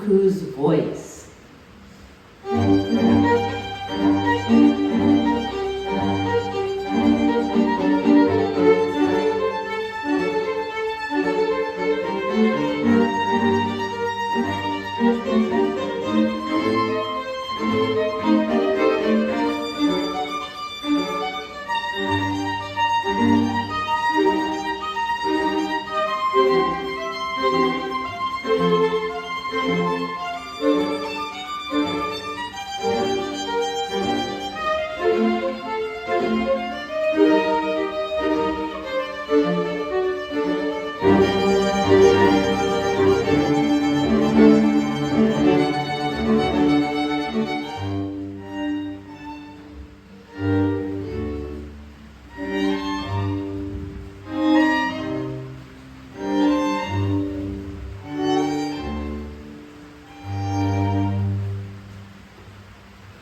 cuckoo's voice.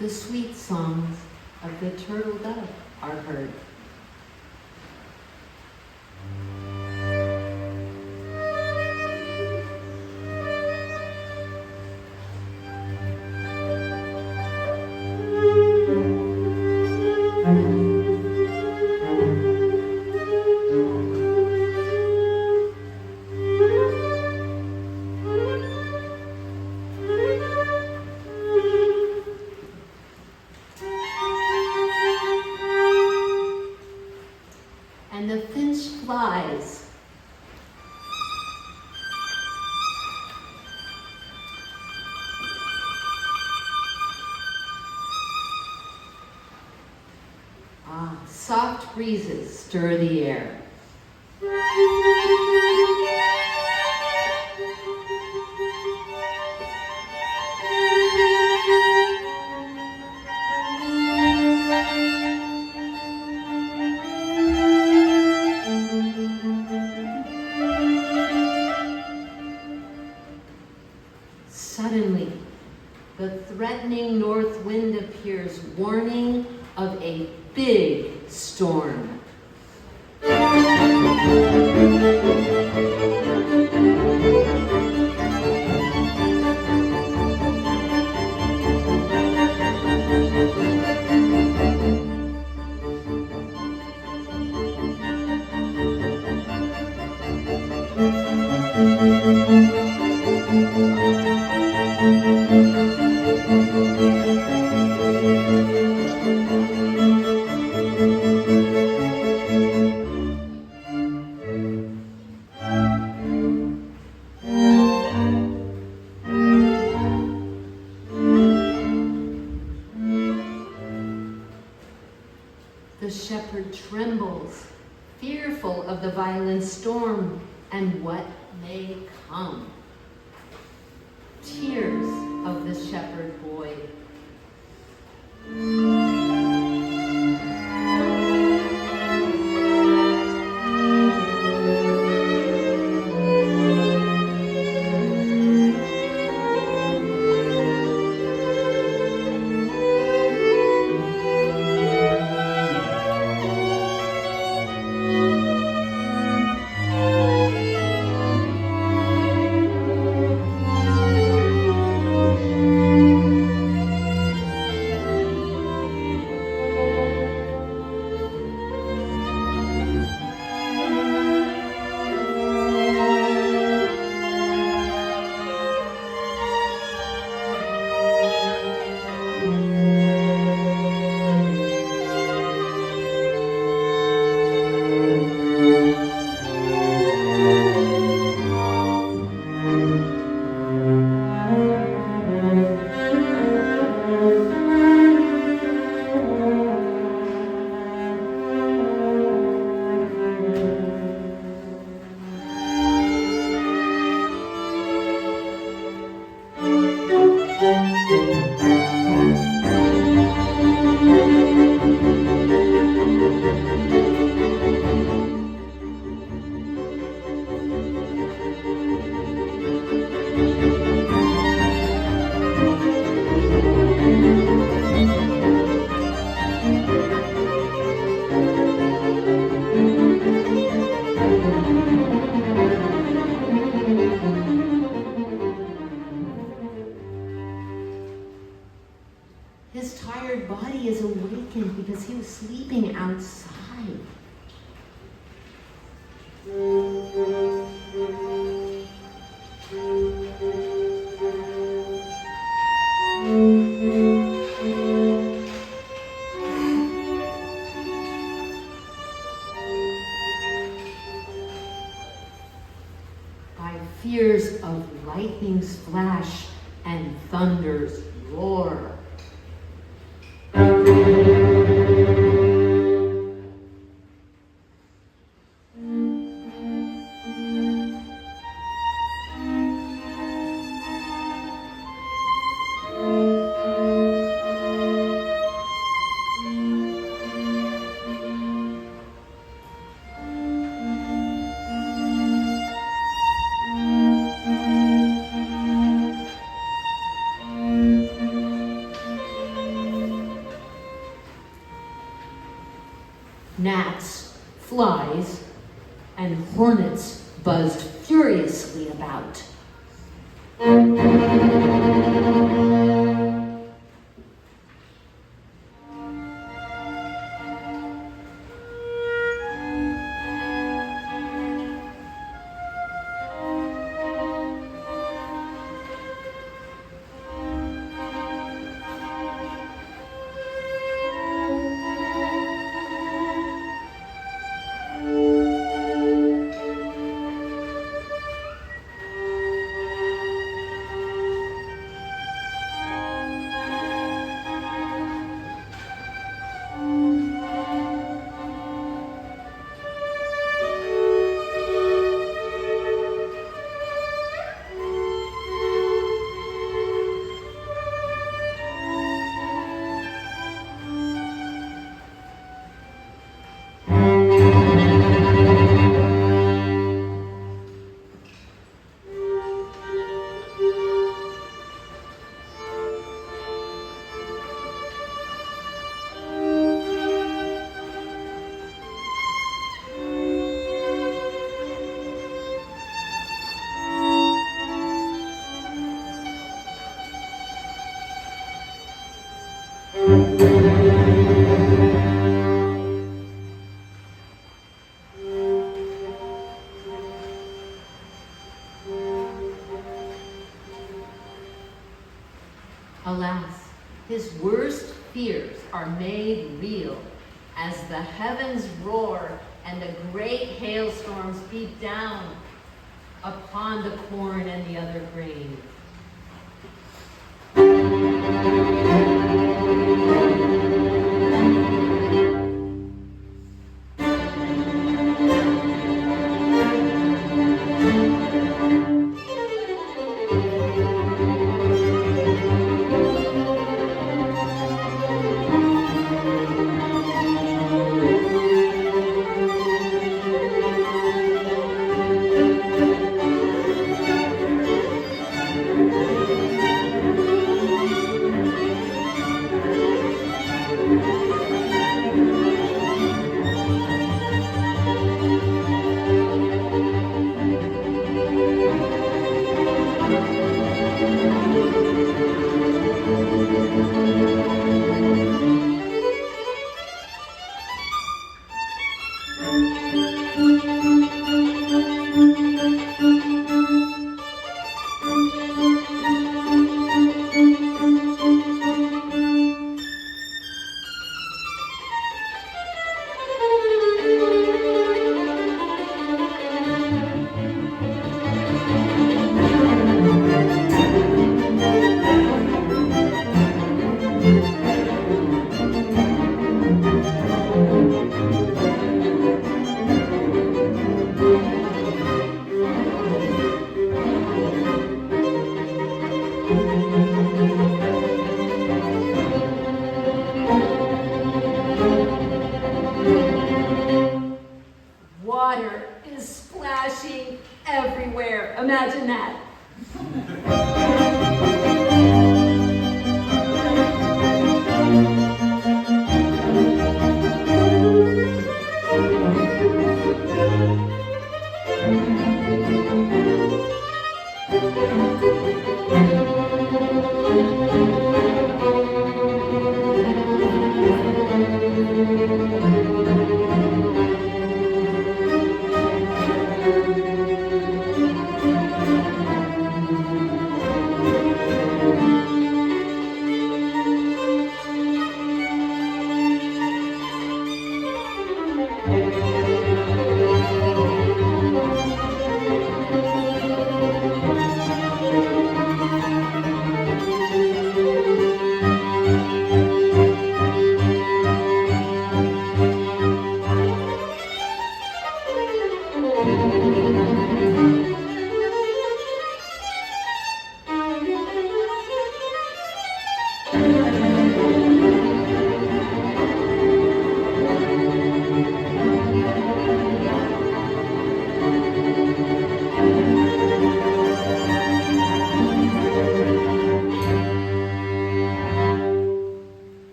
The sweet songs of the turtle dove are heard. And the finch flies. Soft breezes stir the air. Suddenly, the threatening north wind appears, warning of a big storm. The shepherd trembles, fearful of the violent storm and what may come. Tears of the shepherd boy. His tired body is awakened because he was sleeping outside. By fears of lightning's flash and thunder's roar. Gnats, flies, and hornets buzzed furiously about. Alas, his worst fears are made real as the heavens roar and the great hailstorms beat down upon the corn and the other grain.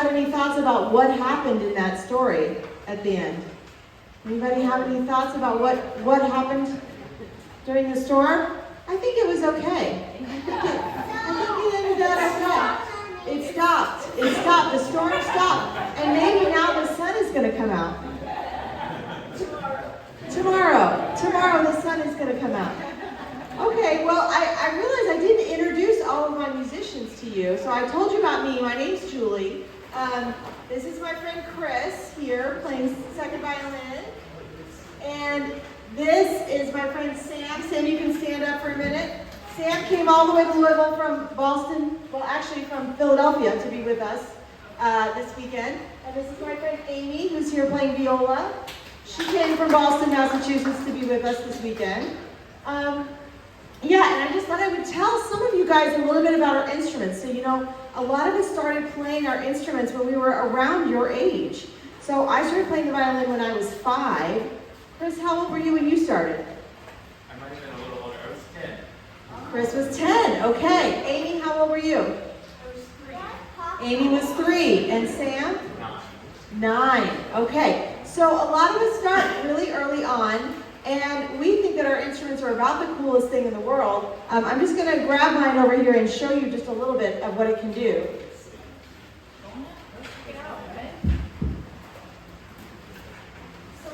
had any thoughts about what happened in that story at the end? Anybody have any thoughts about what happened during the storm? I think it was okay. I think it ended up okay. It stopped. It stopped. The storm stopped. And maybe now the sun is going to come out. Tomorrow the sun is going to come out. Okay, well, I realized I didn't introduce all of my musicians to you. So I told you about me. My name's Julie. This is my friend Chris here playing second violin. And this is my friend Sam. Sam, you can stand up for a minute. Sam came all the way to Louisville from Boston, well, actually from Philadelphia to be with us this weekend. And this is my friend Amy, who's here playing viola. She came from Boston, Massachusetts to be with us this weekend. Yeah, and I just thought I would tell some of you guys a little bit about our instruments. So, you know, a lot of us started playing our instruments when we were around your age. So I started playing the violin when I was 5. Chris, how old were you when you started? I might have been a little older. I was 10. Chris was 10. Okay. Amy, how old were you? I was 3. Amy was 3. And Sam? 9. 9. Okay. So a lot of us start really early on, and we think that our instruments are about the coolest thing in the world. I'm just going to grab mine over here and show you just a little bit of what it can do.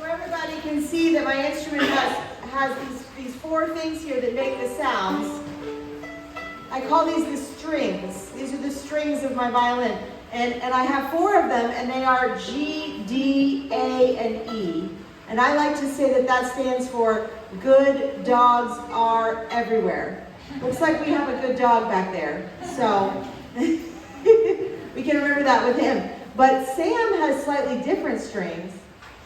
Everybody can see that my instrument has these 4 things here that make the sounds. I call these the strings. These are the strings of my violin. And I have 4 of them, and they are G, D, A, and E. And I like to say that that stands for good dogs are everywhere. Looks like we have a good dog back there. So we can remember that with him. But Sam has slightly different strings.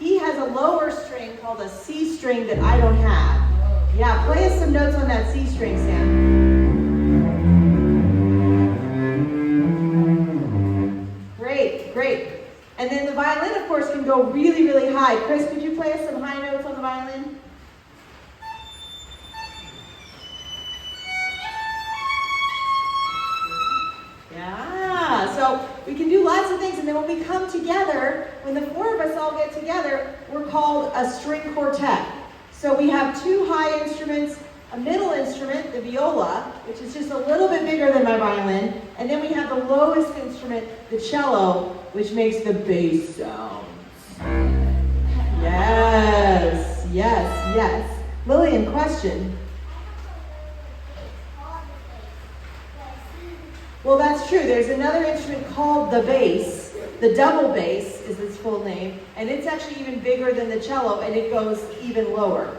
He has a lower string called a C string that I don't have. Yeah, play us some notes on that C string, Sam. Great, great. And then the violin, of course, can go really, really high. Chris, could you play us some high notes on the violin? Yeah, so we can do lots of things, and then when we come together, when the 4 of us all get together, we're called a string quartet. So we have 2 high instruments, a middle instrument, the viola, which is just a little bit bigger than my violin, and then we have the lowest instrument, the cello, which makes the bass sounds. Yes, yes, yes. Lillian, question? Well, that's true. There's another instrument called the bass. The double bass is its full name, and it's actually even bigger than the cello, and it goes even lower.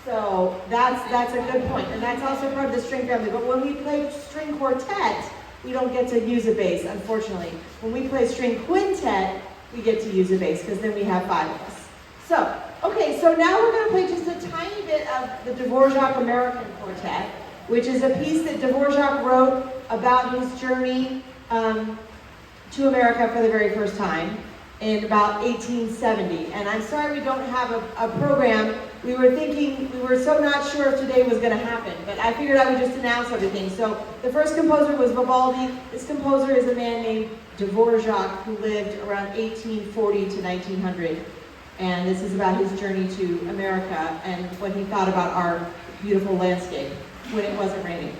So that's a good point, and that's also part of the string family. But when we play string quartet, we don't get to use a bass, unfortunately. When we play string quintet, we get to use a bass, because then we have 5 of us. So, okay, so now we're going to play just a tiny bit of the Dvorak American Quartet, which is a piece that Dvorak wrote about his journey to America for the very first time in about 1870. And I'm sorry we don't have a program. We were so not sure if today was going to happen, but I figured I would just announce everything. So the first composer was Vivaldi. This composer is a man named Dvorak who lived around 1840 to 1900. And this is about his journey to America and what he thought about our beautiful landscape when it wasn't raining.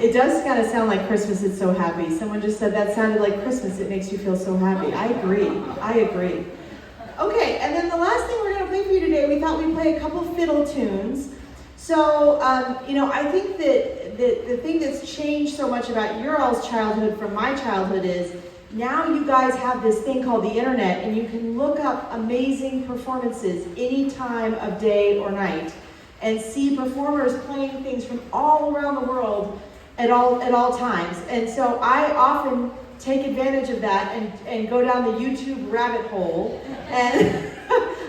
It does kind of sound like Christmas, it's so happy. Someone just said that sounded like Christmas, it makes you feel so happy. I agree, I agree. Okay, and then the last thing we're gonna play for you today, we thought we'd play a couple fiddle tunes. So, I think that the thing that's changed so much about your all's childhood from my childhood is now you guys have this thing called the internet, and you can look up amazing performances any time of day or night and see performers playing things from all around the world at all times. And so I often take advantage of that and go down the YouTube rabbit hole, and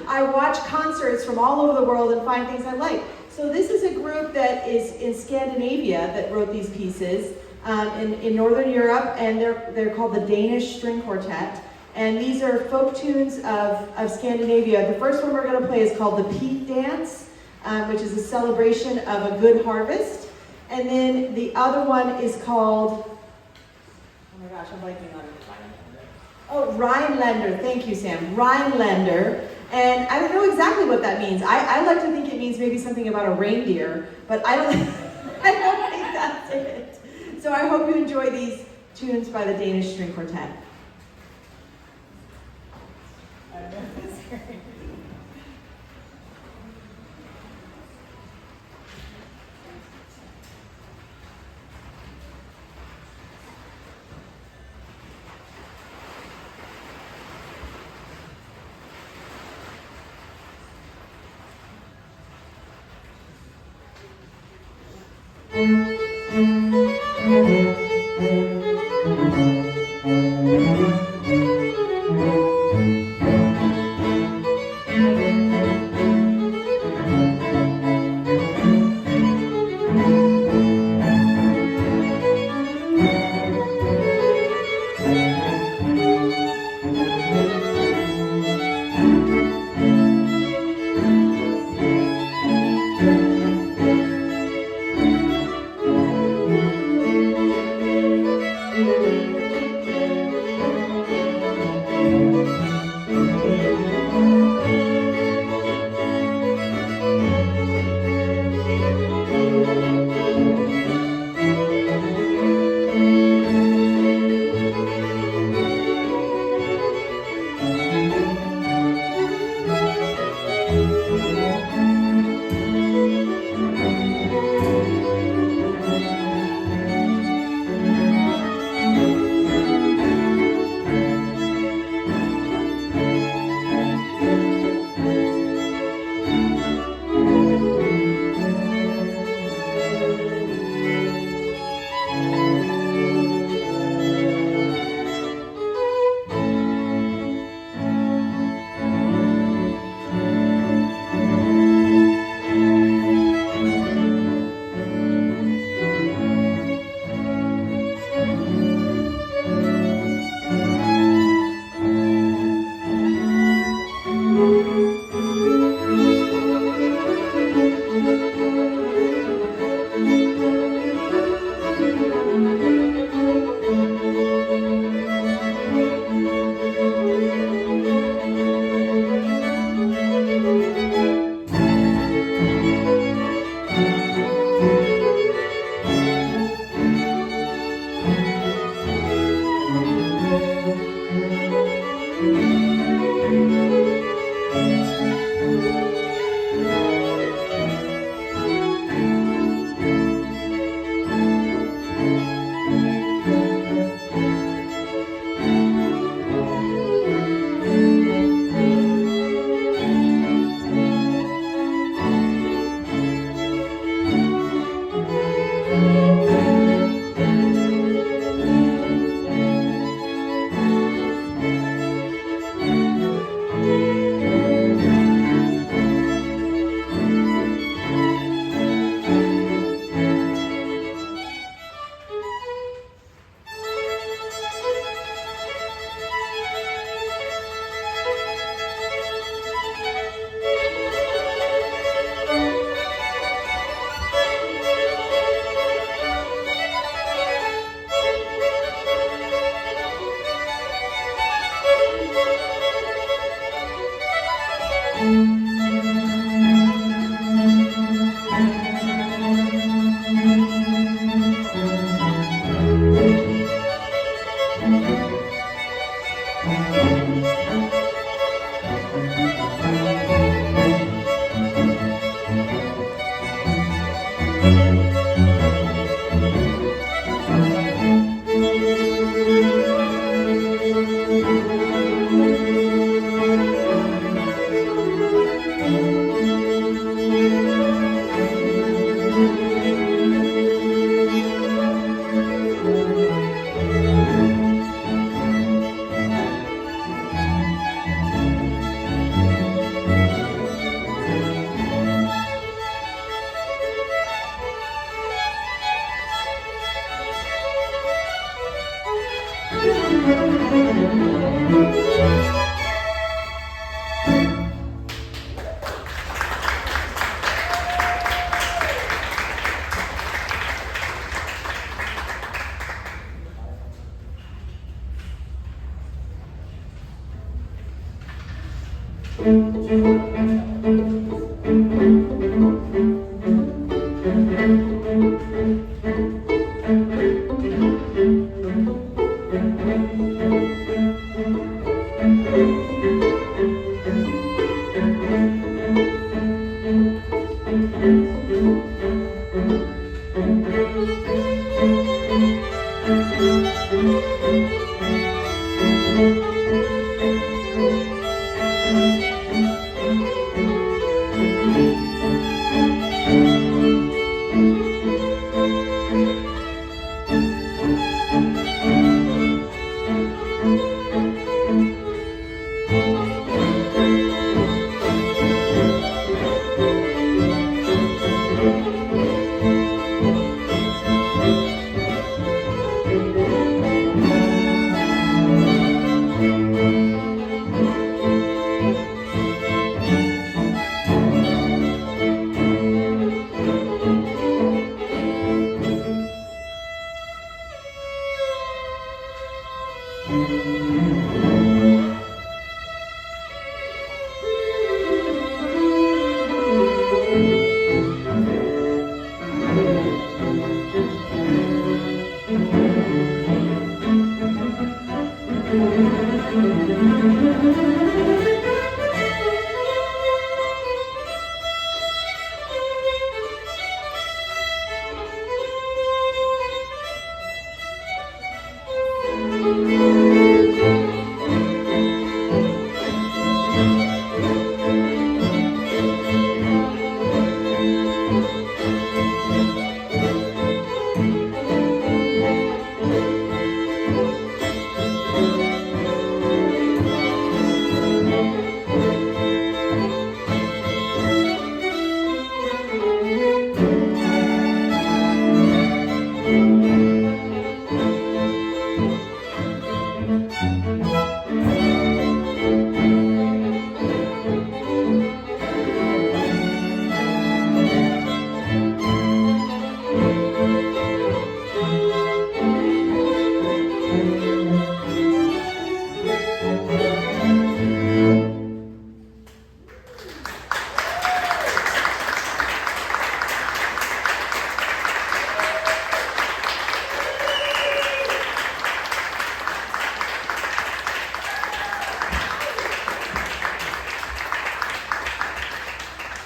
I watch concerts from all over the world and find things I like. So this is a group that is in Scandinavia that wrote these pieces in Northern Europe, and they're called the Danish String Quartet. And these are folk tunes of Scandinavia. The first one we're going to play is called the Peat Dance, which is a celebration of a good harvest. And then the other one is called, oh my gosh, I'm blanking on it. Oh, Rhinelander. Thank you, Sam. Rhinelander. And I don't know exactly what that means. I like to think it means maybe something about a reindeer, but I don't think that's it. So I hope you enjoy these tunes by the Danish String Quartet.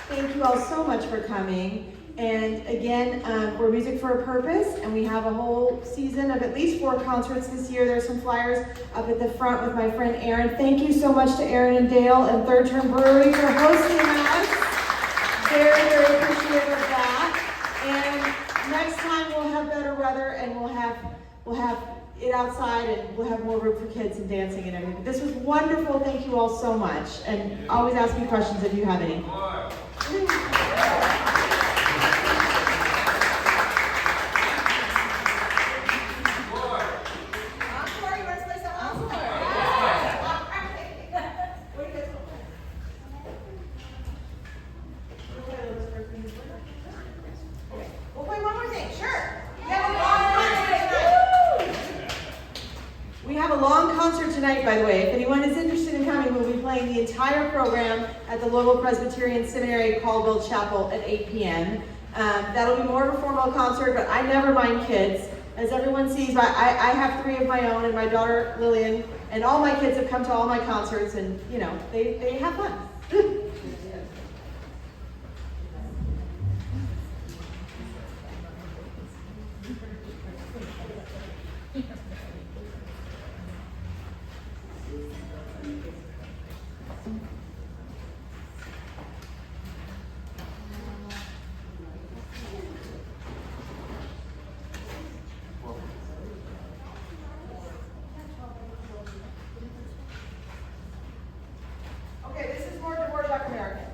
Thank you all so much for coming. And again, we're Music for a Purpose, and we have a whole season of at least 4 concerts this year. There's some flyers up at the front with my friend Erin. Thank you so much to Erin and Dale and Third Turn Brewery for hosting us. Very, very appreciative of that. And next time we'll have better weather, and we'll have it outside, and we'll have more room for kids and dancing and everything. This was wonderful. Thank you all so much. And always ask me questions if you have any. By the way, if anyone is interested in coming, we'll be playing the entire entire program at the Louisville Presbyterian Seminary Caldwell Chapel at 8 p.m. That'll be more of a formal concert, but I never mind kids. As everyone sees, I have 3 of my own, and my daughter Lillian, and all my kids have come to all my concerts, and you know, they have fun. Okay, this is more Dvorak American.